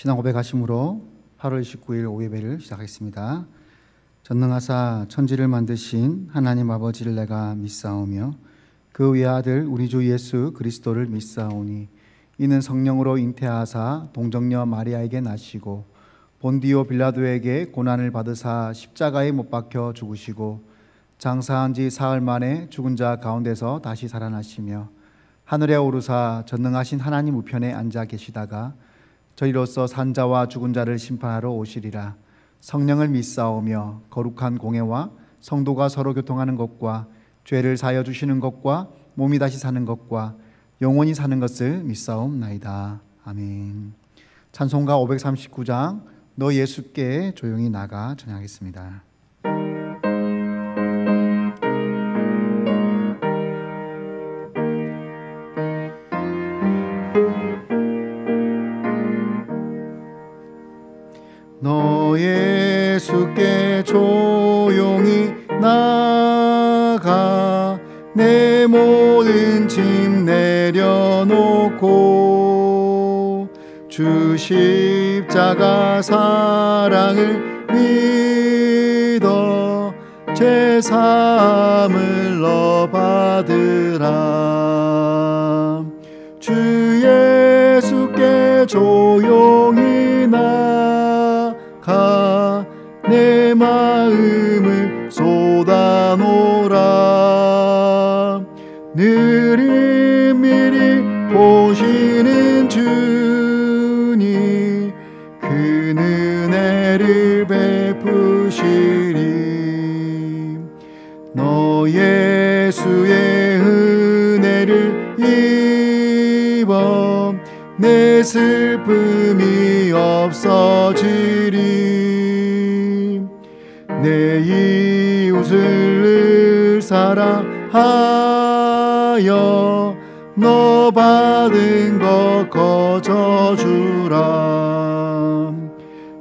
신앙 고백하심으로 8월 19일 오예배를 시작하겠습니다. 전능하사 천지를 만드신 하나님 아버지를 내가 믿사오며 그 외아들 우리 주 예수 그리스도를 믿사오니 이는 성령으로 잉태하사 동정녀 마리아에게 나시고 본디오 빌라도에게 고난을 받으사 십자가에 못 박혀 죽으시고 장사한 지 사흘 만에 죽은 자 가운데서 다시 살아나시며 하늘에 오르사 전능하신 하나님 우편에 앉아 계시다가 저희로서 산자와 죽은 자를 심판하러 오시리라. 성령을 믿사오며 거룩한 공회와 성도가 서로 교통하는 것과 죄를 사하여 주시는 것과 몸이 다시 사는 것과 영원히 사는 것을 믿사옵나이다. 아멘. 찬송가 539장 너 예수께 조용히 나가 찬양하겠습니다. 너 예수께 조용히 나가 내 모든 짐 내려놓고 주 십자가 사랑을 믿어 죄사함을 너 받으라. 주 예수께 조용히 나가 내 마음을 쏟아놓으라. 느릿미리 보시는 주님 그 은혜를 베푸시리. 너 예수의 은혜를 입어 내 슬픔이 없어지리. 내 이웃을 사랑하여 너 받은 것 거저주라.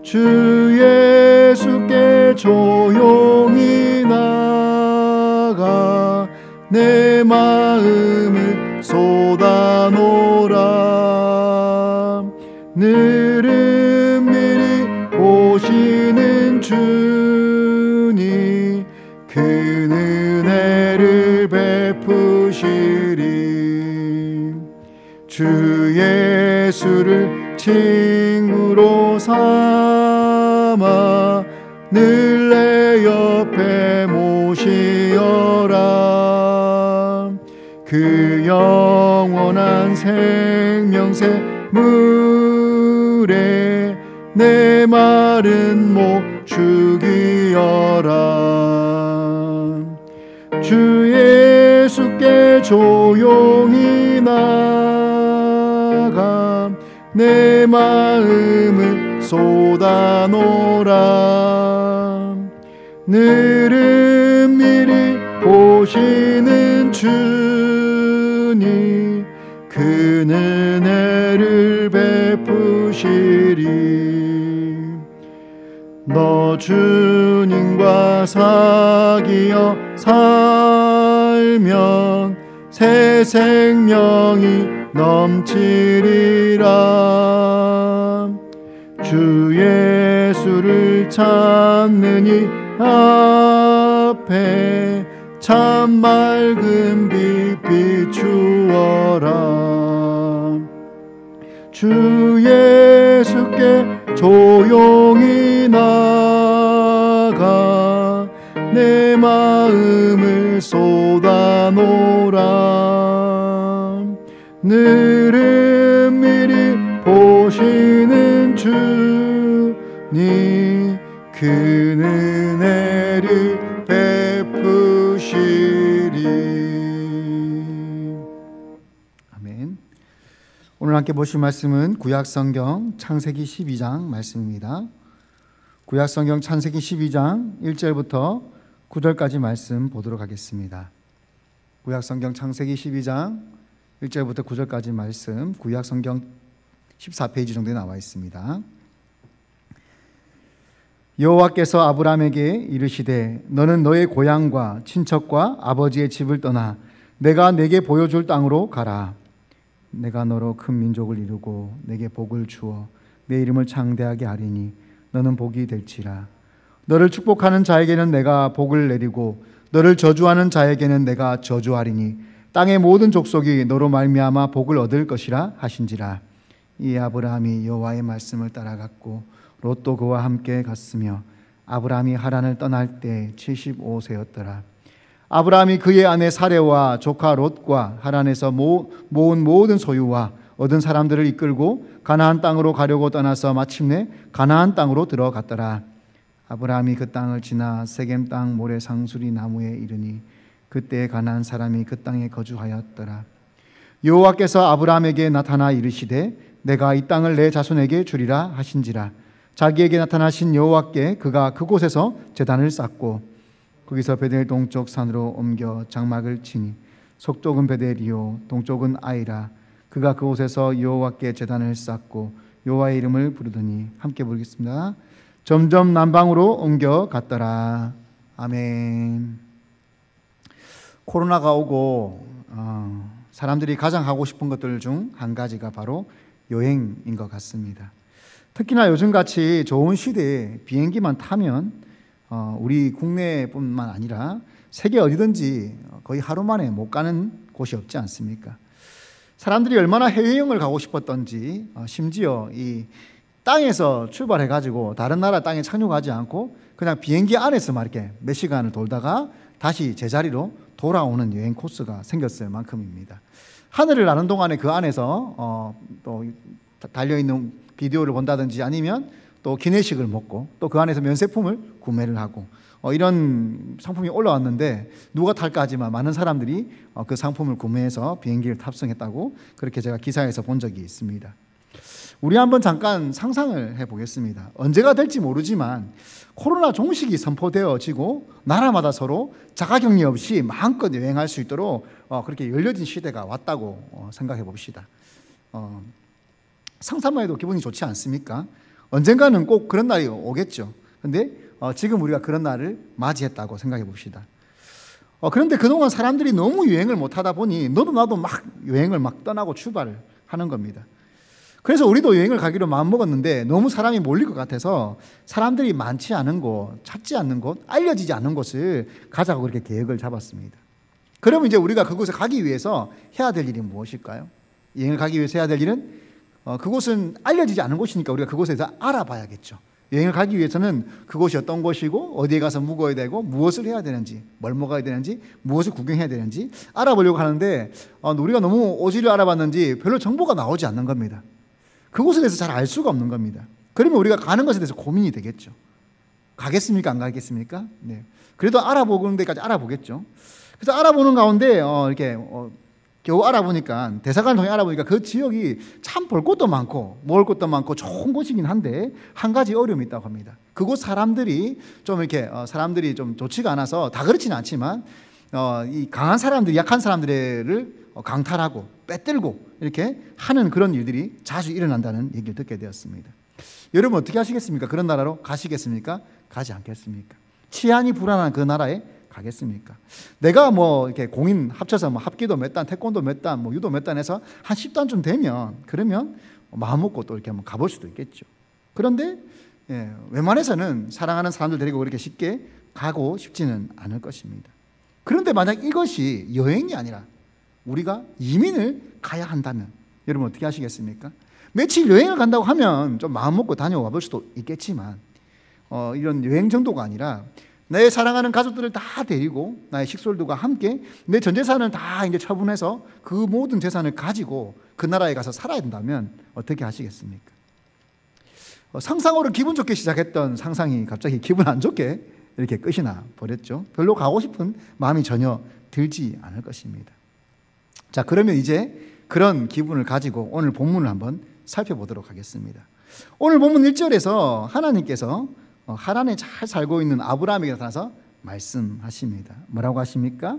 주 예수께 조용히 나가 내 마음을 쏟아놓으라. 느릿미리 보시는 주님 그 은혜를 베푸시리. 주 예수를 친구로 삼아 늘 내 옆에 모시어라. 그 영원한 생명새 물에 내 마른 목 죽이어라. 주 예수께 조용히 나가 내 마음을 쏟아놓으라. 느릿미리 보시는 주님 그 은혜를 베푸시리. 너 주님과 사귀어 살면 새 생명이 넘치리라. 주 예수를 찾는 이 앞에 참 맑은 빛 비추어라. 주 예수께 조용히 나가 내 마음을 쏟아놓으라. 느릿미리 보시는 주님 그 은혜를 베푸시리. 아멘. 오늘 함께 보실 말씀은 구약성경 창세기 12장 말씀입니다. 구약성경 창세기 12장 1절부터 9절까지 말씀 보도록 하겠습니다. 구약성경 창세기 12장 1절부터 9절까지 말씀 구약성경 14페이지 정도에 나와 있습니다. 여호와께서 아브라함에게 이르시되 너는 너의 고향과 친척과 아버지의 집을 떠나 내가 네게 보여줄 땅으로 가라. 내가 너로 큰 민족을 이루고 내게 복을 주어 내 이름을 창대하게 하리니 너는 복이 될지라. 너를 축복하는 자에게는 내가 복을 내리고 너를 저주하는 자에게는 내가 저주하리니 땅의 모든 족속이 너로 말미암아 복을 얻을 것이라 하신지라. 이 아브라함이 여호와의 말씀을 따라갔고 롯도 그와 함께 갔으며 아브라함이 하란을 떠날 때 75세였더라. 아브라함이 그의 아내 사레와 조카 롯과 하란에서 모은 모든 소유와 얻은 사람들을 이끌고 가나안 땅으로 가려고 떠나서 마침내 가나안 땅으로 들어갔더라. 아브라함이 그 땅을 지나 세겜 땅 모래 상수리 나무에 이르니 그때 가나안 사람이 그 땅에 거주하였더라. 여호와께서 아브라함에게 나타나 이르시되 내가 이 땅을 내 자손에게 주리라 하신지라. 자기에게 나타나신 여호와께 그가 그곳에서 제단을 쌓고 거기서 베델 동쪽 산으로 옮겨 장막을 치니 서쪽은 베델이요 동쪽은 아이라. 그가 그곳에서 여호와께 제단을 쌓고 여호와의 이름을 부르더니 함께 부르겠습니다. 점점 남방으로 옮겨 갔더라. 아멘. 코로나가 오고 사람들이 가장 하고 싶은 것들 중 한 가지가 바로 여행인 것 같습니다. 특히나 요즘같이 좋은 시대에 비행기만 타면 우리 국내뿐만 아니라 세계 어디든지 거의 하루 만에 못 가는 곳이 없지 않습니까? 사람들이 얼마나 해외여행을 가고 싶었던지 심지어 이 땅에서 출발해가지고 다른 나라 땅에 착륙하지 않고 그냥 비행기 안에서만 이렇게 몇 시간을 돌다가 다시 제자리로 돌아오는 여행 코스가 생겼을 만큼입니다. 하늘을 나는 동안에 그 안에서 또 달려있는 비디오를 본다든지 아니면 또 기내식을 먹고 또 그 안에서 면세품을 구매를 하고 이런 상품이 올라왔는데 누가 탈까 하지만 많은 사람들이 그 상품을 구매해서 비행기를 탑승했다고 그렇게 제가 기사에서 본 적이 있습니다. 우리 한번 잠깐 상상을 해보겠습니다. 언제가 될지 모르지만 코로나 종식이 선포되어지고 나라마다 서로 자가격리 없이 마음껏 여행할 수 있도록 그렇게 열려진 시대가 왔다고 생각해 봅시다. 상상만 해도 기분이 좋지 않습니까? 언젠가는 꼭 그런 날이 오겠죠. 근데 지금 우리가 그런 날을 맞이했다고 생각해 봅시다. 그런데 그동안 사람들이 너무 여행을 못 하다 보니 너도 나도 막 여행을 막 떠나고 출발을 하는 겁니다. 그래서 우리도 여행을 가기로 마음먹었는데 너무 사람이 몰릴 것 같아서 사람들이 많지 않은 곳, 찾지 않는 곳, 알려지지 않는 곳을 가자고 그렇게 계획을 잡았습니다. 그러면 이제 우리가 그곳에 가기 위해서 해야 될 일이 무엇일까요? 여행을 가기 위해서 해야 될 일은 그곳은 알려지지 않은 곳이니까 우리가 그곳에서 알아봐야겠죠. 여행을 가기 위해서는 그곳이 어떤 곳이고 어디에 가서 묵어야 되고 무엇을 해야 되는지, 뭘 먹어야 되는지, 무엇을 구경해야 되는지 알아보려고 하는데 우리가 너무 오지를 알아봤는지 별로 정보가 나오지 않는 겁니다. 그곳에 대해서 잘 알 수가 없는 겁니다. 그러면 우리가 가는 것에 대해서 고민이 되겠죠. 가겠습니까? 안 가겠습니까? 네. 그래도 알아보는 데까지 알아보겠죠. 그래서 알아보는 가운데 이렇게 겨우 알아보니까 대사관을 통해 알아보니까 그 지역이 참 볼 것도 많고 먹을 것도 많고 좋은 곳이긴 한데 한 가지 어려움이 있다고 합니다. 그곳 사람들이 좀 이렇게 사람들이 좀 좋지가 않아서 다 그렇지는 않지만 이 강한 사람들, 약한 사람들을 강탈하고 빼들고 이렇게 하는 그런 일들이 자주 일어난다는 얘기를 듣게 되었습니다. 여러분 어떻게 하시겠습니까? 그런 나라로 가시겠습니까? 가지 않겠습니까? 치안이 불안한 그 나라에 가겠습니까? 내가 이렇게 공인 합쳐서 합기도 몇 단, 태권도 몇 단, 유도 몇 단 해서 한 10단쯤 되면 그러면 마음 먹고 또 이렇게 한번 가볼 수도 있겠죠. 그런데 웬만해서는 사랑하는 사람들 데리고 그렇게 쉽게 가고 싶지는 않을 것입니다. 그런데 만약 이것이 여행이 아니라 우리가 이민을 가야 한다면 여러분 어떻게 하시겠습니까? 며칠 여행을 간다고 하면 좀 마음 먹고 다녀와 볼 수도 있겠지만 이런 여행 정도가 아니라 내 사랑하는 가족들을 다 데리고 나의 식솔들과 함께 내 전 재산을 다 이제 처분해서 그 모든 재산을 가지고 그 나라에 가서 살아야 된다면 어떻게 하시겠습니까? 상상으로 기분 좋게 시작했던 상상이 갑자기 기분 안 좋게 이렇게 끝이 나 버렸죠. 별로 가고 싶은 마음이 전혀 들지 않을 것입니다. 자, 그러면 이제 그런 기분을 가지고 오늘 본문을 한번 살펴보도록 하겠습니다. 오늘 본문 1절에서 하나님께서 하란에 잘 살고 있는 아브라함에게 나타나서 말씀하십니다. 뭐라고 하십니까?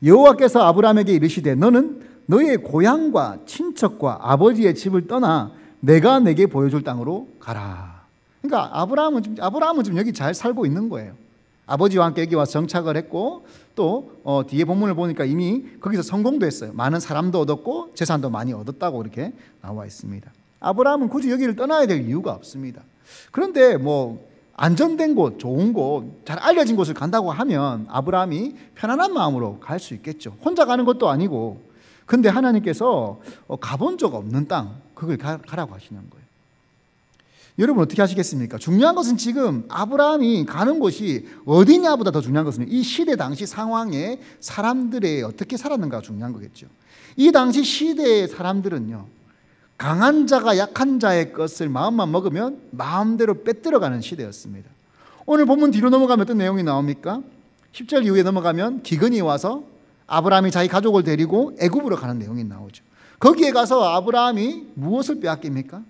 여호와께서 아브라함에게 이르시되 너는 너의 고향과 친척과 아버지의 집을 떠나 내가 내게 보여줄 땅으로 가라. 그러니까 아브라함은 지금 여기 잘 살고 있는 거예요. 아버지와 함께 여기 와서 정착을 했고 또 뒤에 본문을 보니까 이미 거기서 성공도 했어요. 많은 사람도 얻었고 재산도 많이 얻었다고 이렇게 나와 있습니다. 아브라함은 굳이 여기를 떠나야 될 이유가 없습니다. 그런데 뭐 안전된 곳, 좋은 곳, 잘 알려진 곳을 간다고 하면 아브라함이 편안한 마음으로 갈 수 있겠죠. 혼자 가는 것도 아니고. 근데 하나님께서 가본 적 없는 땅, 그걸 가라고 하시는 거예요. 여러분 어떻게 하시겠습니까? 중요한 것은 지금 아브라함이 가는 곳이 어디냐보다 더 중요한 것은 이 시대 당시 상황에 사람들이 어떻게 살았는가가 중요한 거겠죠. 이 당시 시대의 사람들은요, 강한 자가 약한 자의 것을 마음만 먹으면 마음대로 빼들어가는 시대였습니다. 오늘 본문 뒤로 넘어가면 어떤 내용이 나옵니까? 10절 이후에 넘어가면 기근이 와서 아브라함이 자기 가족을 데리고 애굽으로 가는 내용이 나오죠. 거기에 가서 아브라함이 무엇을 빼앗깁니까?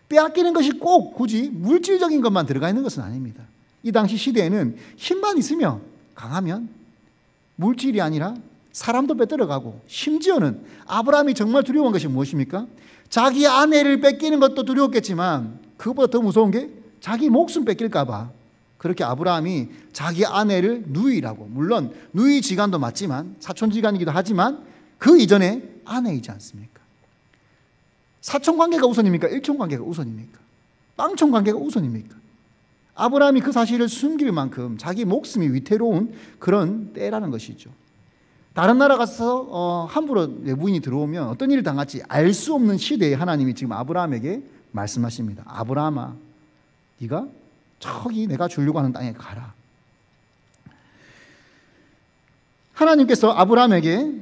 빼앗기는 것이 꼭 굳이 물질적인 것만 들어가 있는 것은 아닙니다. 이 당시 시대에는 힘만 있으면, 강하면 물질이 아니라 사람도 빼들어가고, 심지어는 아브라함이 정말 두려운 것이 무엇입니까? 자기 아내를 뺏기는 것도 두려웠겠지만 그것보다 더 무서운 게 자기 목숨 뺏길까 봐 그렇게 아브라함이 자기 아내를 누이라고, 물론 누이지간도 맞지만 사촌지간이기도 하지만 그 이전에 아내이지 않습니까? 사촌관계가 우선입니까? 일촌관계가 우선입니까? 빵촌관계가 우선입니까? 아브라함이 그 사실을 숨길 만큼 자기 목숨이 위태로운 그런 때라는 것이죠. 다른 나라 가서 함부로 외부인이 들어오면 어떤 일을 당할지 알 수 없는 시대에 하나님이 지금 아브라함에게 말씀하십니다. 아브라함아, 네가 저기 내가 주려고 하는 땅에 가라. 하나님께서 아브라함에게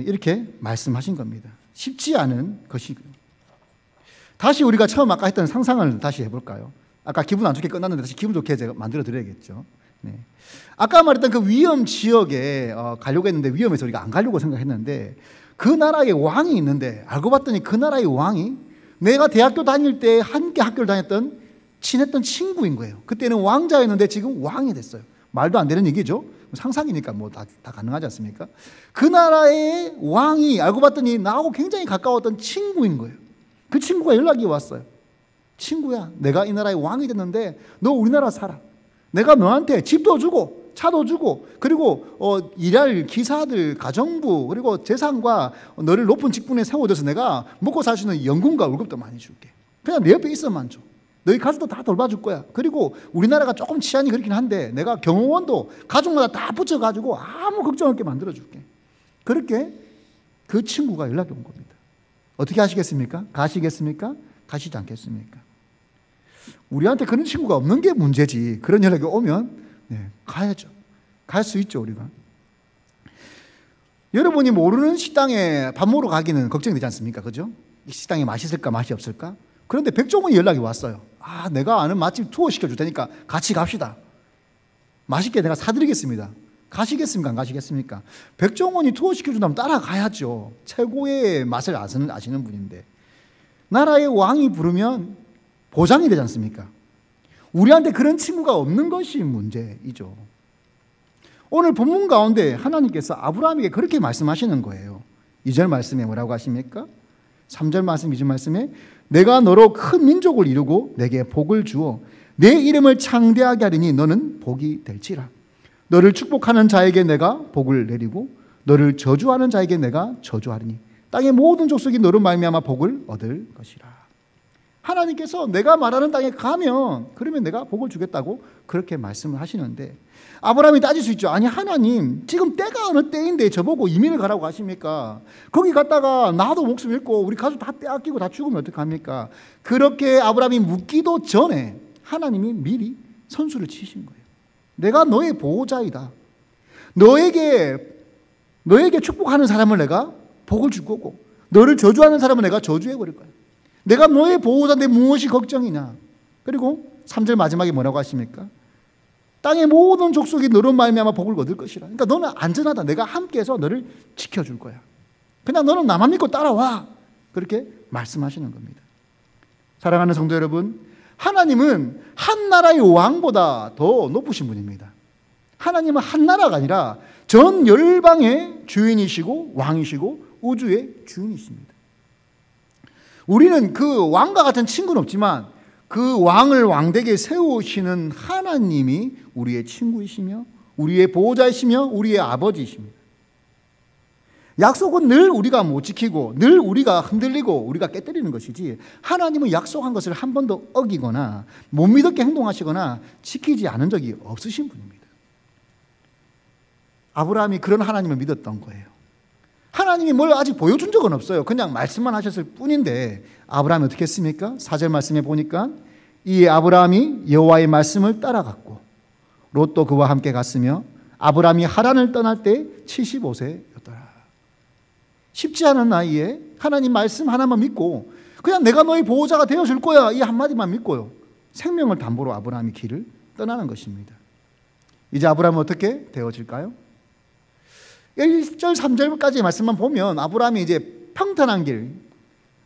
이렇게 말씀하신 겁니다. 쉽지 않은 것이고요. 다시 우리가 처음 아까 했던 상상을 다시 해볼까요? 아까 기분 안 좋게 끝났는데 다시 기분 좋게 제가 만들어 드려야겠죠. 네. 아까 말했던 그 위험 지역에 가려고 했는데 위험해서 우리가 안 가려고 생각했는데 그 나라에 왕이 있는데 알고 봤더니 그 나라의 왕이 내가 대학교 다닐 때 함께 학교를 다녔던 친했던 친구인 거예요. 그때는 왕자였는데 지금 왕이 됐어요. 말도 안 되는 얘기죠. 상상이니까 뭐 다 가능하지 않습니까? 그 나라의 왕이 알고 봤더니 나하고 굉장히 가까웠던 친구인 거예요. 그 친구가 연락이 왔어요. 친구야, 내가 이 나라의 왕이 됐는데 너 우리나라 살아. 내가 너한테 집도 주고 차도 주고 그리고 일할 기사들, 가정부 그리고 재산과 너를 높은 직분에 세워줘서 내가 먹고 살 수 있는 연금과 월급도 많이 줄게. 그냥 내 옆에 있어만 줘. 너희 가족도 다 돌봐줄 거야. 그리고 우리나라가 조금 치안이 그렇긴 한데 내가 경호원도 가족마다 다 붙여가지고 아무 걱정 없게 만들어줄게. 그렇게 그 친구가 연락이 온 겁니다. 어떻게 하시겠습니까? 가시겠습니까? 가시지 않겠습니까? 우리한테 그런 친구가 없는 게 문제지. 그런 연락이 오면 가야죠. 갈 수 있죠, 우리가. 여러분이 모르는 식당에 밥 먹으러 가기는 걱정이 되지 않습니까? 그죠? 이 식당이 맛있을까, 맛이 없을까? 그런데 백종원이 연락이 왔어요. 아, 내가 아는 맛집 투어 시켜줄 테니까 같이 갑시다. 맛있게 내가 사드리겠습니다. 가시겠습니까? 안 가시겠습니까? 백종원이 투어 시켜준다면 따라가야죠. 최고의 맛을 아시는 분인데. 나라의 왕이 부르면 보장이 되지 않습니까? 우리한테 그런 친구가 없는 것이 문제이죠. 오늘 본문 가운데 하나님께서 아브라함에게 그렇게 말씀하시는 거예요. 2절 말씀에 뭐라고 하십니까? 3절 말씀, 2절 말씀에 내가 너로 큰 민족을 이루고 내게 복을 주어 내 이름을 창대하게 하리니 너는 복이 될지라. 너를 축복하는 자에게 내가 복을 내리고 너를 저주하는 자에게 내가 저주하리니 땅의 모든 족속이 너로 말미암아 복을 얻을 것이라. 하나님께서 내가 말하는 땅에 가면 그러면 내가 복을 주겠다고 그렇게 말씀을 하시는데 아브라함이 따질 수 있죠. 아니 하나님 지금 때가 어느 때인데 저보고 이민을 가라고 하십니까? 거기 갔다가 나도 목숨 잃고 우리 가족 다 빼앗기고 다 죽으면 어떡합니까? 그렇게 아브라함이 묻기도 전에 하나님이 미리 선수를 치신 거예요. 내가 너의 보호자이다. 너에게 축복하는 사람을 내가 복을 줄 거고 너를 저주하는 사람은 내가 저주해 버릴 거야. 내가 너의 보호자인데 무엇이 걱정이냐. 그리고 3절 마지막에 뭐라고 하십니까? 땅의 모든 족속이 너로 말미암아 복을 얻을 것이라. 그러니까 너는 안전하다. 내가 함께해서 너를 지켜줄 거야. 그냥 너는 나만 믿고 따라와. 그렇게 말씀하시는 겁니다. 사랑하는 성도 여러분, 하나님은 한 나라의 왕보다 더 높으신 분입니다. 하나님은 한 나라가 아니라 전 열방의 주인이시고 왕이시고 우주의 주인이십니다. 우리는 그 왕과 같은 친구는 없지만 그 왕을 왕되게 세우시는 하나님이 우리의 친구이시며 우리의 보호자이시며 우리의 아버지이십니다. 약속은 늘 우리가 못 지키고 늘 우리가 흔들리고 우리가 깨뜨리는 것이지, 하나님은 약속한 것을 한 번도 어기거나 못 믿었게 행동하시거나 지키지 않은 적이 없으신 분입니다. 아브라함이 그런 하나님을 믿었던 거예요. 하나님이 뭘 아직 보여준 적은 없어요. 그냥 말씀만 하셨을 뿐인데 아브라함이 어떻게 했습니까? 4절 말씀에 보니까 이에 아브라함이 여호와의 말씀을 따라갔고 롯도 그와 함께 갔으며 아브라함이 하란을 떠날 때 75세였더라. 쉽지 않은 나이에 하나님 말씀 하나만 믿고 그냥 내가 너희 보호자가 되어줄 거야, 이 한마디만 믿고요, 생명을 담보로 아브라함이 길을 떠나는 것입니다. 이제 아브라함은 어떻게 되어질까요? 1절 3절까지의 말씀만 보면 아브라함이 이제 평탄한 길,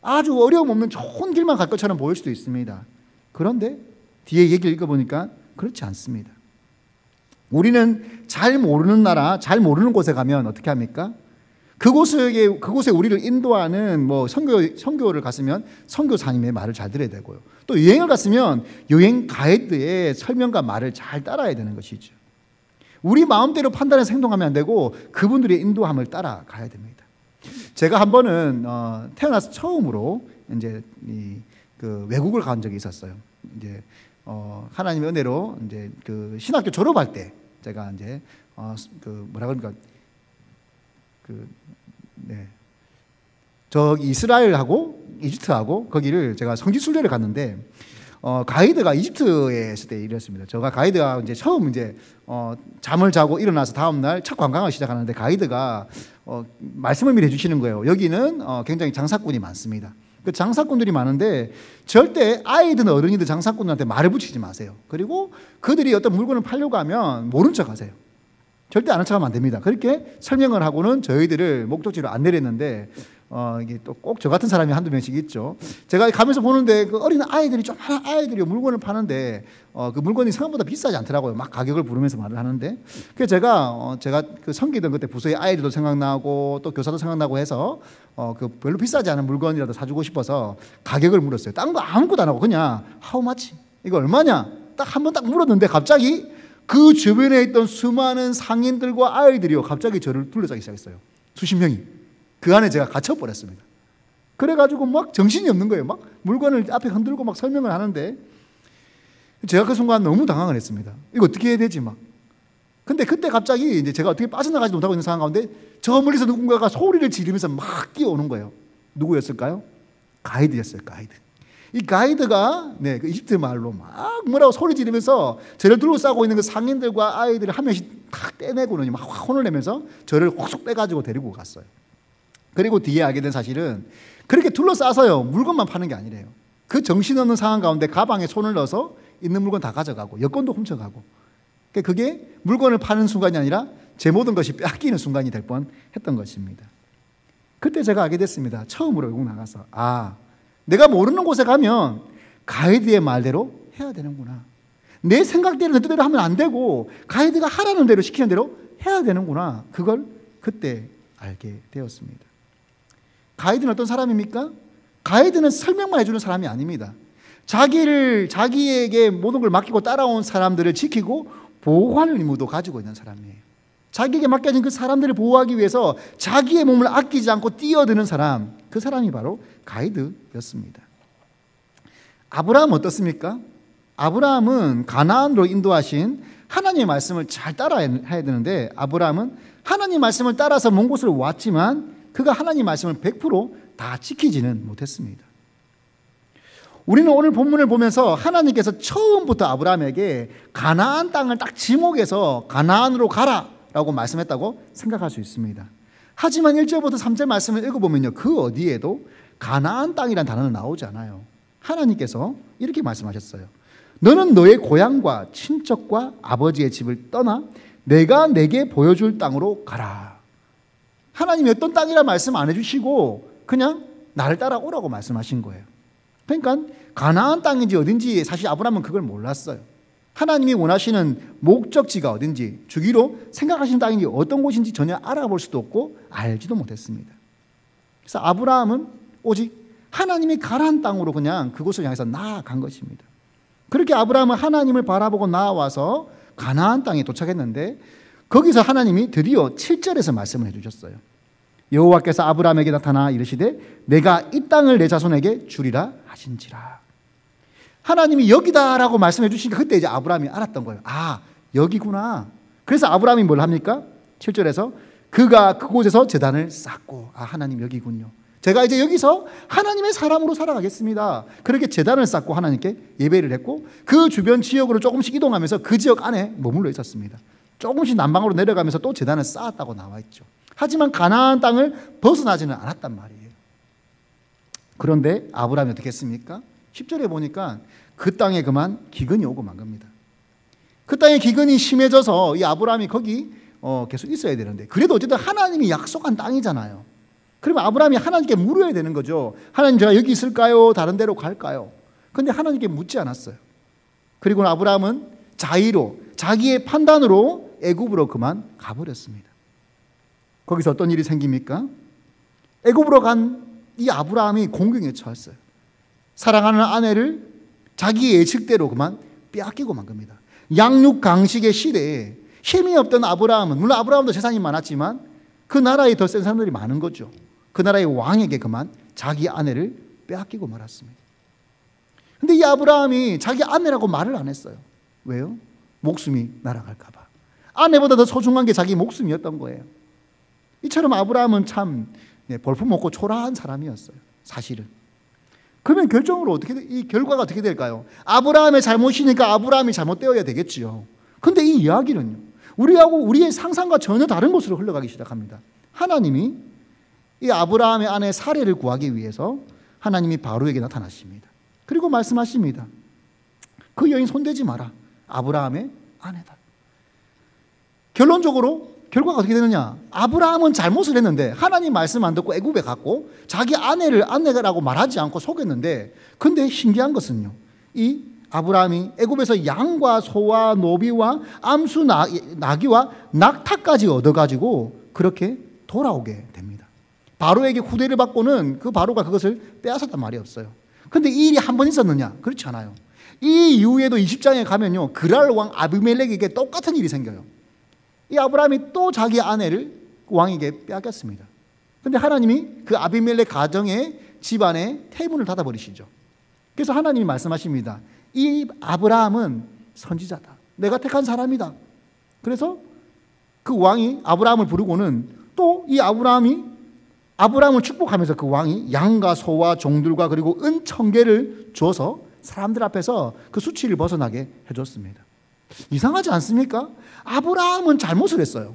아주 어려움 없는 좋은 길만 갈 것처럼 보일 수도 있습니다. 그런데 뒤에 얘기를 읽어보니까 그렇지 않습니다. 우리는 잘 모르는 나라, 잘 모르는 곳에 가면 어떻게 합니까? 그곳에 우리를 인도하는 선교를 갔으면 선교사님의 말을 잘 들어야 되고요. 또 여행을 갔으면 여행 가이드의 설명과 말을 잘 따라야 되는 것이죠. 우리 마음대로 판단해서 행동하면 안 되고 그분들의 인도함을 따라가야 됩니다. 제가 한 번은 태어나서 처음으로 이제 외국을 간 적이 있었어요. 이제 하나님의 은혜로 이제 그 신학교 졸업할 때 제가 이제 저기 이스라엘하고 이집트하고 거기를 제가 성지 순례를 갔는데 가이드가 이집트에 있을 때 일이었습니다. 제가 가이드가 이제 처음 이제 잠을 자고 일어나서 다음 날 첫 관광을 시작하는데 가이드가 말씀을 미리 해주시는 거예요. 여기는 굉장히 장사꾼이 많습니다. 그 장사꾼들이 많은데 절대 아이든 어른이든 장사꾼들한테 말을 붙이지 마세요. 그리고 그들이 어떤 물건을 팔려고 하면 모른 척 하세요. 절대 아는 척하면 안 됩니다. 그렇게 설명을 하고는 저희들을 목적지로 안 내렸는데 이게 또 꼭 저 같은 사람이 한두 명씩 있죠. 제가 가면서 보는데 그 어린 아이들이 조그마한 아이들이 물건을 파는데 그 물건이 생각보다 비싸지 않더라고요. 막 가격을 부르면서 말을 하는데, 그래서 제가 그 섬기던 그때 부서의 아이들도 생각나고 또 교사도 생각나고 해서 그 별로 비싸지 않은 물건이라도 사주고 싶어서 가격을 물었어요. 딴 거 아무것도 안 하고 그냥 how much? 이거 얼마냐? 딱 한 번 딱 물었는데 갑자기 그 주변에 있던 수많은 상인들과 아이들이요, 갑자기 저를 둘러싸기 시작했어요. 수십 명이. 그 안에 제가 갇혀버렸습니다. 그래가지고 막 정신이 없는 거예요. 막 물건을 앞에 흔들고 막 설명을 하는데 제가 그 순간 너무 당황을 했습니다. 이거 어떻게 해야 되지 막. 근데 그때 갑자기 이제 제가 어떻게 빠져나가지 못하고 있는 상황 가운데 저 멀리서 누군가가 소리를 지르면서 막 뛰어오는 거예요. 누구였을까요? 가이드였어요. 가이드. 이 가이드가 그 이집트 말로 막 뭐라고 소리 지르면서 저를 둘러싸고 있는 그 상인들과 아이들을 한 명씩 탁 떼내고는 막 혼을 내면서 저를 확 빼가지고 데리고 갔어요. 그리고 뒤에 알게 된 사실은 그렇게 둘러싸서요 물건만 파는 게 아니래요. 그 정신없는 상황 가운데 가방에 손을 넣어서 있는 물건 다 가져가고 여권도 훔쳐가고, 그게 물건을 파는 순간이 아니라 제 모든 것이 뺏기는 순간이 될 뻔했던 것입니다. 그때 제가 알게 됐습니다. 처음으로 외국 나가서 내가 모르는 곳에 가면 가이드의 말대로 해야 되는구나. 내 생각대로 내 뜻대로 하면 안 되고 가이드가 하라는 대로 시키는 대로 해야 되는구나. 그걸 그때 알게 되었습니다. 가이드는 어떤 사람입니까? 가이드는 설명만 해주는 사람이 아닙니다. 자기에게 모든 걸 맡기고 따라온 사람들을 지키고 보호하는 의무도 가지고 있는 사람이에요. 자기에게 맡겨진 그 사람들을 보호하기 위해서 자기의 몸을 아끼지 않고 뛰어드는 사람, 그 사람이 바로 가이드였습니다. 아브라함은 어떻습니까? 아브라함은 가나안으로 인도하신 하나님의 말씀을 잘 따라야 되는데 아브라함은 하나님의 말씀을 따라서 먼 곳을 왔지만 그가 하나님의 말씀을 100%다 지키지는 못했습니다. 우리는 오늘 본문을 보면서 하나님께서 처음부터 아브라함에게 가나안 땅을 딱 지목해서 가나안으로 가라 라고 말씀했다고 생각할 수 있습니다. 하지만 1절부터 3절 말씀을 읽어보면요, 그 어디에도 가나안 땅이라는 단어는 나오지 않아요. 하나님께서 이렇게 말씀하셨어요. 너는 너의 고향과 친척과 아버지의 집을 떠나 내가 내게 보여줄 땅으로 가라. 하나님이 어떤 땅이라 말씀 안 해주시고 그냥 나를 따라오라고 말씀하신 거예요. 그러니까 가나안 땅인지 어딘지 사실 아브라함은 그걸 몰랐어요. 하나님이 원하시는 목적지가 어딘지, 주기로 생각하시는 땅인지 어떤 곳인지 전혀 알아볼 수도 없고 알지도 못했습니다. 그래서 아브라함은 오직 하나님이 가라는 땅으로 그냥 그곳을 향해서 나아간 것입니다. 그렇게 아브라함은 하나님을 바라보고 나아와서 가나안 땅에 도착했는데 거기서 하나님이 드디어 7절에서 말씀을 해주셨어요. 여호와께서 아브라함에게 나타나 이르시되 내가 이 땅을 내 자손에게 주리라 하신지라. 하나님이 여기다라고 말씀해 주시니까 그때 이제 아브라함이 알았던 거예요. 아, 여기구나. 그래서 아브라함이 뭘 합니까? 7절에서 그가 그곳에서 제단을 쌓고, 아, 하나님 여기군요. 제가 이제 여기서 하나님의 사람으로 살아가겠습니다. 그렇게 제단을 쌓고 하나님께 예배를 했고, 그 주변 지역으로 조금씩 이동하면서 그 지역 안에 머물러 있었습니다. 조금씩 남방으로 내려가면서 또 제단을 쌓았다고 나와 있죠. 하지만 가나안 땅을 벗어나지는 않았단 말이에요. 그런데 아브라함이 어떻게 했습니까? 10절에 보니까 그 땅에 그만 기근이 오고 만 겁니다. 그 땅에 기근이 심해져서 이 아브라함이 거기 계속 있어야 되는데, 그래도 어쨌든 하나님이 약속한 땅이잖아요. 그러면 아브라함이 하나님께 물어야 되는 거죠. 하나님, 제가 여기 있을까요? 다른 데로 갈까요? 그런데 하나님께 묻지 않았어요. 그리고 아브라함은 자의로, 자기의 판단으로 애굽으로 그만 가버렸습니다. 거기서 어떤 일이 생깁니까? 애굽으로 간 이 아브라함이 공경에 처했어요. 사랑하는 아내를 자기의 예측대로 그만 빼앗기고 만 겁니다. 양육 강식의 시대에 힘이 없던 아브라함은, 물론 아브라함도 재산이 많았지만 그 나라에 더 센 사람들이 많은 거죠. 그 나라의 왕에게 그만 자기 아내를 빼앗기고 말았습니다. 근데 이 아브라함이 자기 아내라고 말을 안 했어요. 왜요? 목숨이 날아갈까 봐. 아내보다 더 소중한 게 자기 목숨이었던 거예요. 이처럼 아브라함은 참 볼품없고 초라한 사람이었어요, 사실은. 그러면 결정으로 이 결과가 어떻게 될까요? 아브라함의 잘못이니까 아브라함이 잘못되어야 되겠지요. 근데 이 이야기는요, 우리하고 우리의 상상과 전혀 다른 곳으로 흘러가기 시작합니다. 하나님이 이 아브라함의 아내 사례를 구하기 위해서 하나님이 바로에게 나타나십니다. 그리고 말씀하십니다. 그 여인 손대지 마라. 아브라함의 아내다. 결론적으로 결과가 어떻게 되느냐? 아브라함은 잘못을 했는데 하나님 말씀 안 듣고 애굽에 갔고 자기 아내를 아내라고 말하지 않고 속였는데, 근데 신기한 것은요, 이 아브라함이 애굽에서 양과 소와 노비와 암수 나귀와 낙타까지 얻어가지고 그렇게 돌아오게 됩니다. 바로에게 후대를 받고는 그 바로가 그것을 빼앗았단 말이 없어요. 근데 이 일이 한 번 있었느냐? 그렇지 않아요. 이 이후에도 20장에 가면요, 그랄 왕 아비멜렉에게 똑같은 일이 생겨요. 이 아브라함이 또 자기 아내를 왕에게 빼앗겼습니다. 근데 하나님이 그 아비멜렉 가정의 집안의 태문을 닫아버리시죠. 그래서 하나님이 말씀하십니다. 이 아브라함은 선지자다. 내가 택한 사람이다. 그래서 그 왕이 아브라함을 부르고는 또 이 아브라함을 축복하면서 그 왕이 양과 소와 종들과 그리고 은 1000개를 줘서 사람들 앞에서 그 수치를 벗어나게 해줬습니다. 이상하지 않습니까? 아브라함은 잘못을 했어요.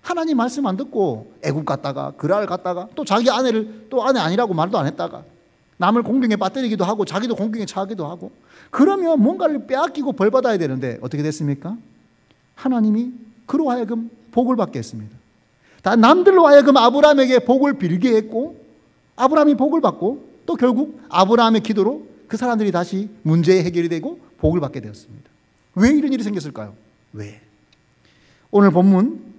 하나님 말씀 안 듣고 애굽 갔다가 그랄 갔다가 또 자기 아내를 또 아내 아니라고 말도 안 했다가 남을 공경에 빠뜨리기도 하고 자기도 공경에 처하기도 하고, 그러면 뭔가를 빼앗기고 벌 받아야 되는데 어떻게 됐습니까? 하나님이 그로 하여금 복을 받게 했습니다. 다 남들로 하여금 아브라함에게 복을 빌게 했고, 아브라함이 복을 받고 또 결국 아브라함의 기도로 그 사람들이 다시 문제의 해결이 되고 복을 받게 되었습니다. 왜 이런 일이 생겼을까요? 왜? 오늘 본문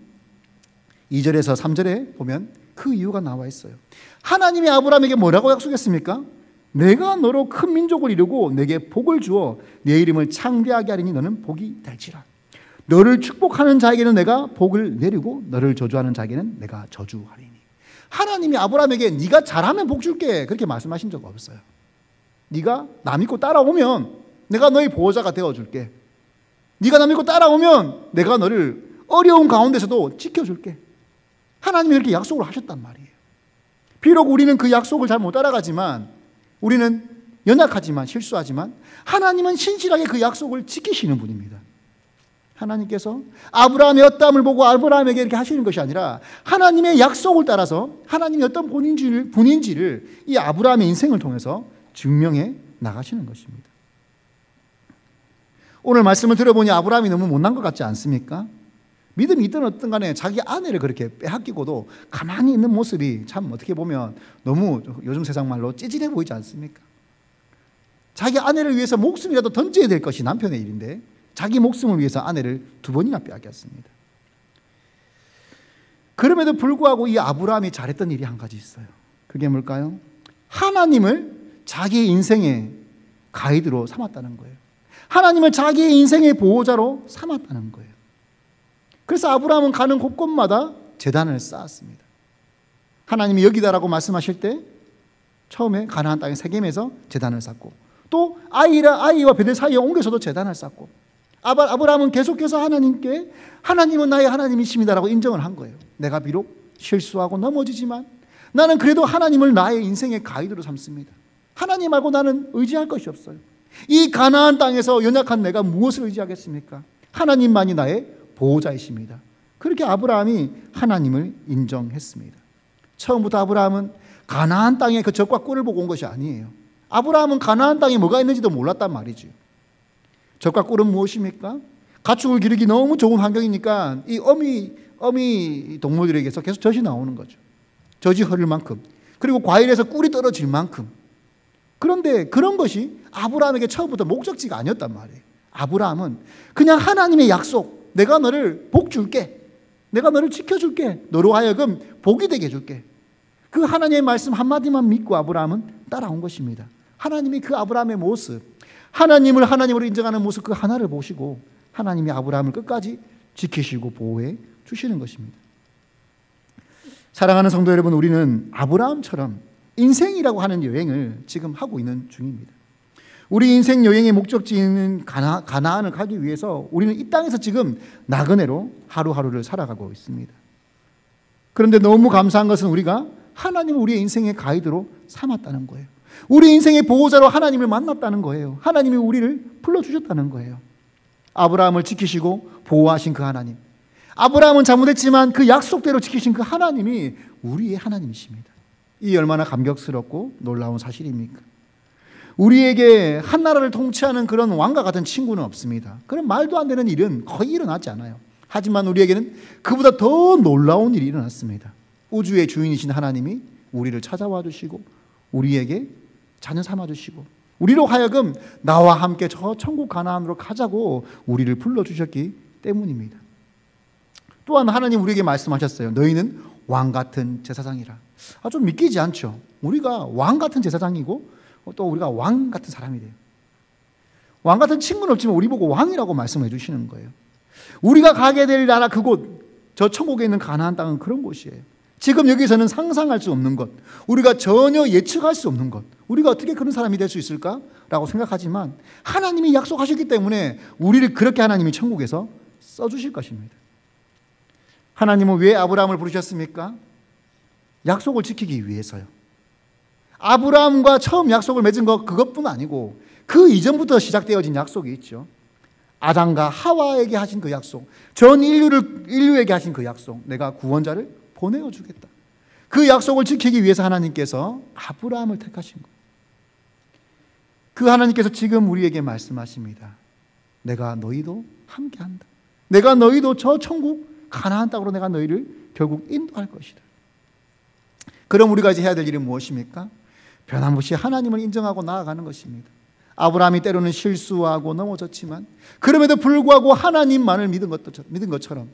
2절에서 3절에 보면 그 이유가 나와 있어요. 하나님이 아브라함에게 뭐라고 약속했습니까? 내가 너로 큰 민족을 이루고 내게 복을 주어 내 이름을 창대하게 하리니 너는 복이 될지라. 너를 축복하는 자에게는 내가 복을 내리고 너를 저주하는 자에게는 내가 저주하리니. 하나님이 아브라함에게 네가 잘하면 복 줄게 그렇게 말씀하신 적 없어요. 네가 나 믿고 따라오면 내가 너의 보호자가 되어줄게. 네가 나 믿고 따라오면 내가 너를 어려운 가운데서도 지켜줄게. 하나님이 이렇게 약속을 하셨단 말이에요. 비록 우리는 그 약속을 잘 못 따라가지만, 우리는 연약하지만 실수하지만 하나님은 신실하게 그 약속을 지키시는 분입니다. 하나님께서 아브라함의 어떠함을 보고 아브라함에게 이렇게 하시는 것이 아니라 하나님의 약속을 따라서 하나님이 어떤 분인지를 이 아브라함의 인생을 통해서 증명해 나가시는 것입니다. 오늘 말씀을 들어보니 아브라함이 너무 못난 것 같지 않습니까? 믿음이 있든 어떤 간에 자기 아내를 그렇게 빼앗기고도 가만히 있는 모습이 참 어떻게 보면 너무 요즘 세상 말로 찌질해 보이지 않습니까? 자기 아내를 위해서 목숨이라도 던져야 될 것이 남편의 일인데 자기 목숨을 위해서 아내를 2번이나 빼앗겼습니다. 그럼에도 불구하고 이 아브라함이 잘했던 일이 한 가지 있어요. 그게 뭘까요? 하나님을 자기의 인생의 가이드로 삼았다는 거예요. 하나님을 자기의 인생의 보호자로 삼았다는 거예요. 그래서 아브라함은 가는 곳곳마다 제단을 쌓았습니다. 하나님이 여기다라고 말씀하실 때 처음에 가나안 땅의 세겜에서 제단을 쌓고, 또 아이와 베델 사이에 옮겨서도 제단을 쌓고, 아브라함은 계속해서 하나님께 하나님은 나의 하나님이십니다라고 인정을 한 거예요. 내가 비록 실수하고 넘어지지만 나는 그래도 하나님을 나의 인생의 가이드로 삼습니다. 하나님 말고 나는 의지할 것이 없어요. 이 가나안 땅에서 연약한 내가 무엇을 의지하겠습니까? 하나님만이 나의 보호자이십니다. 그렇게 아브라함이 하나님을 인정했습니다. 처음부터 아브라함은 가나안 땅에 그 적과 꿀을 보고 온 것이 아니에요. 아브라함은 가나안 땅에 뭐가 있는지도 몰랐단 말이죠. 적과 꿀은 무엇입니까? 가축을 기르기 너무 좋은 환경이니까 이 어미 동물들에게서 계속 젖이 나오는 거죠. 젖이 흐를 만큼, 그리고 과일에서 꿀이 떨어질 만큼. 그런데 그런 것이 아브라함에게 처음부터 목적지가 아니었단 말이에요. 아브라함은 그냥 하나님의 약속, 내가 너를 복 줄게, 내가 너를 지켜줄게, 너로 하여금 복이 되게 해줄게, 그 하나님의 말씀 한마디만 믿고 아브라함은 따라온 것입니다. 하나님이 그 아브라함의 모습, 하나님을 하나님으로 인정하는 모습 그 하나를 보시고 하나님이 아브라함을 끝까지 지키시고 보호해 주시는 것입니다. 사랑하는 성도 여러분, 우리는 아브라함처럼 인생이라고 하는 여행을 지금 하고 있는 중입니다. 우리 인생 여행의 목적지인 가나안을 가기 위해서 우리는 이 땅에서 지금 나그네로 하루하루를 살아가고 있습니다. 그런데 너무 감사한 것은 우리가 하나님을 우리의 인생의 가이드로 삼았다는 거예요. 우리 인생의 보호자로 하나님을 만났다는 거예요. 하나님이 우리를 불러주셨다는 거예요. 아브라함을 지키시고 보호하신 그 하나님, 아브라함은 잘못했지만 그 약속대로 지키신 그 하나님이 우리의 하나님이십니다. 이 얼마나 감격스럽고 놀라운 사실입니까? 우리에게 한 나라를 통치하는 그런 왕과 같은 친구는 없습니다. 그런 말도 안 되는 일은 거의 일어나지 않아요. 하지만 우리에게는 그보다 더 놀라운 일이 일어났습니다. 우주의 주인이신 하나님이 우리를 찾아와 주시고 우리에게 자녀 삼아 주시고 우리로 하여금 나와 함께 저 천국 가나안으로 가자고 우리를 불러주셨기 때문입니다. 또한 하나님 우리에게 말씀하셨어요. 너희는 왕 같은 제사장이라. 좀 믿기지 않죠? 우리가 왕 같은 제사장이고 또 우리가 왕 같은 사람이 돼요. 왕 같은 친구는 없지만 우리 보고 왕이라고 말씀해 주시는 거예요. 우리가 가게 될 나라 그곳, 저 천국에 있는 가나안 땅은 그런 곳이에요. 지금 여기서는 상상할 수 없는 것, 우리가 전혀 예측할 수 없는 것, 우리가 어떻게 그런 사람이 될 수 있을까라고 생각하지만 하나님이 약속하셨기 때문에 우리를 그렇게 하나님이 천국에서 써주실 것입니다. 하나님은 왜 아브라함을 부르셨습니까? 약속을 지키기 위해서요. 아브라함과 처음 약속을 맺은 것 그것뿐 아니고 그 이전부터 시작되어진 약속이 있죠. 아담과 하와에게 하신 그 약속, 전 인류에게 하신 그 약속, 내가 구원자를 보내어 주겠다. 그 약속을 지키기 위해서 하나님께서 아브라함을 택하신 거예요. 그 하나님께서 지금 우리에게 말씀하십니다. 내가 너희도 함께한다. 내가 너희도 저 천국 가나안 땅으로 내가 너희를 결국 인도할 것이다. 그럼 우리가 이제 해야 될 일은 무엇입니까? 변함없이 하나님을 인정하고 나아가는 것입니다. 아브라함이 때로는 실수하고 넘어졌지만 그럼에도 불구하고 하나님만을 믿은 것처럼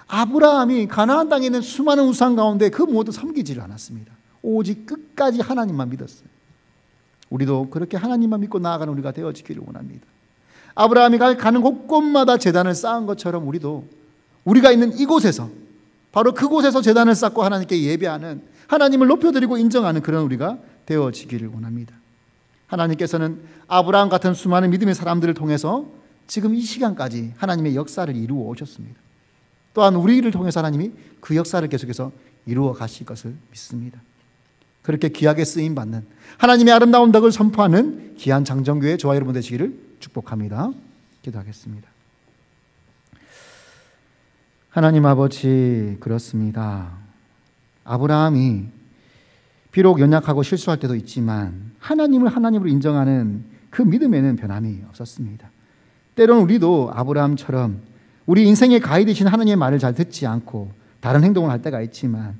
아브라함이 가나안 땅에 있는 수많은 우상 가운데 그 모두 섬기지를 않았습니다. 오직 끝까지 하나님만 믿었어요. 우리도 그렇게 하나님만 믿고 나아가는 우리가 되어지기를 원합니다. 아브라함이 가는 곳곳마다 제단을 쌓은 것처럼 우리도 우리가 있는 이곳에서 바로 그곳에서 제단을 쌓고 하나님께 예배하는, 하나님을 높여드리고 인정하는 그런 우리가 되어지기를 원합니다. 하나님께서는 아브라함 같은 수많은 믿음의 사람들을 통해서 지금 이 시간까지 하나님의 역사를 이루어 오셨습니다. 또한 우리를 통해서 하나님이 그 역사를 계속해서 이루어 가실 것을 믿습니다. 그렇게 귀하게 쓰임받는 하나님의 아름다운 덕을 선포하는 귀한 장정교회 저와 여러분 되시기를 축복합니다. 기도하겠습니다. 하나님 아버지, 그렇습니다. 아브라함이 비록 연약하고 실수할 때도 있지만 하나님을 하나님으로 인정하는 그 믿음에는 변함이 없었습니다. 때로는 우리도 아브라함처럼 우리 인생의 가이드이신 하나님의 말을 잘 듣지 않고 다른 행동을 할 때가 있지만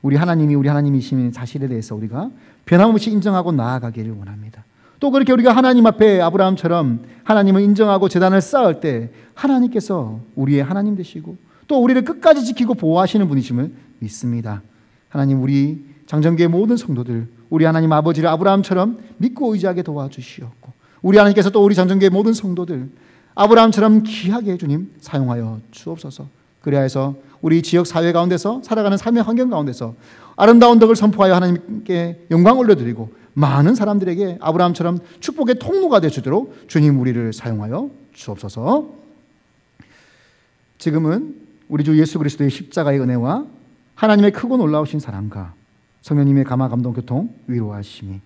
우리 하나님이 우리 하나님이신 사실에 대해서 우리가 변함없이 인정하고 나아가기를 원합니다. 또 그렇게 우리가 하나님 앞에 아브라함처럼 하나님을 인정하고 제단을 쌓을 때 하나님께서 우리의 하나님 되시고 또 우리를 끝까지 지키고 보호하시는 분이심을 믿습니다. 하나님, 우리 장정교회 모든 성도들, 우리 하나님 아버지를 아브라함처럼 믿고 의지하게 도와주시옵고 우리 하나님께서 또 우리 장정교회 모든 성도들 아브라함처럼 귀하게 주님 사용하여 주옵소서. 그래야 해서 우리 지역 사회 가운데서 살아가는 삶의 환경 가운데서 아름다운 덕을 선포하여 하나님께 영광 올려드리고 많은 사람들에게 아브라함처럼 축복의 통로가 되시도록 주님 우리를 사용하여 주옵소서. 지금은 우리 주 예수 그리스도의 십자가의 은혜와 하나님의 크고 놀라우신 사랑과 성령님의 감화 감동 교통 위로하심이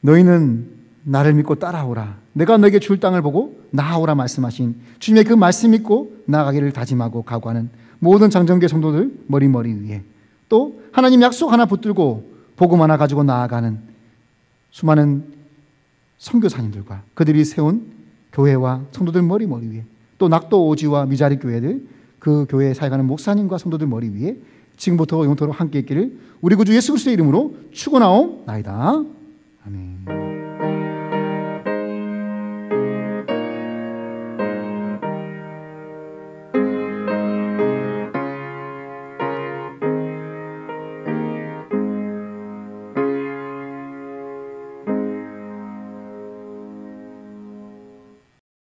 너희는 나를 믿고 따라오라 내가 너에게 줄 땅을 보고 나아오라 말씀하신 주님의 그 말씀 믿고 나아가기를 다짐하고 각오하는 모든 장정교회 성도들 머리 위에 또 하나님 약속 하나 붙들고 복음 하나 가지고 나아가는 수많은 선교사님들과 그들이 세운 교회와 성도들 머리 위에 또 낙도 오지와 미자리 교회들 그 교회에 사역하는 목사님과 성도들 머리 위에 지금부터 영토로 함께 있기를 우리 구주 예수 그리스도의 이름으로 축원하옵나이다. 아멘.